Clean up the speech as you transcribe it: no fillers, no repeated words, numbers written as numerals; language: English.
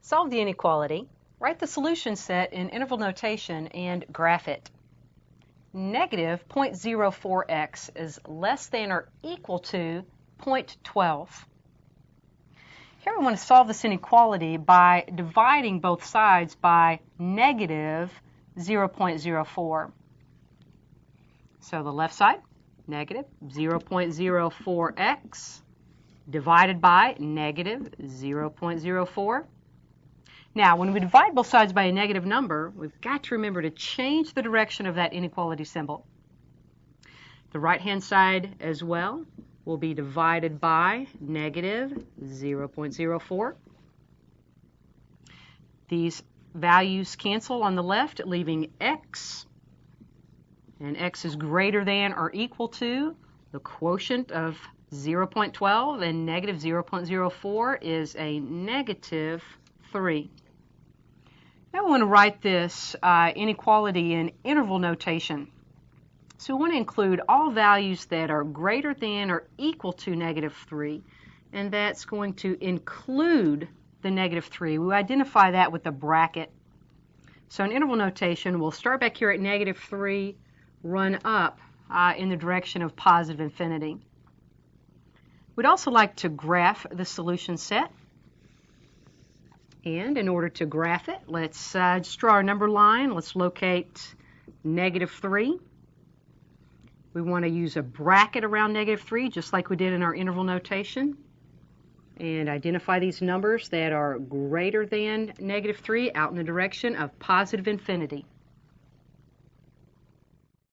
Solve the inequality, write the solution set in interval notation, and graph it. Negative 0.04x is less than or equal to 0.12. Here we want to solve this inequality by dividing both sides by negative 0.04. So the left side, negative 0.04x divided by negative 0.04. Now, when we divide both sides by a negative number, we've got to remember to change the direction of that inequality symbol. The right-hand side as well will be divided by negative 0.04. These values cancel on the left, leaving x, and x is greater than or equal to the quotient of 0.12, and negative 0.04 is a negative 3. Now we want to write this inequality in interval notation. So we want to include all values that are greater than or equal to negative 3, and that's going to include the negative 3. We identify that with a bracket. So in interval notation, we'll start back here at negative 3, run up in the direction of positive infinity. We'd also like to graph the solution set. And in order to graph it, let's just draw our number line. Let's locate negative 3. We want to use a bracket around negative 3, just like we did in our interval notation, and identify these numbers that are greater than negative 3 out in the direction of positive infinity.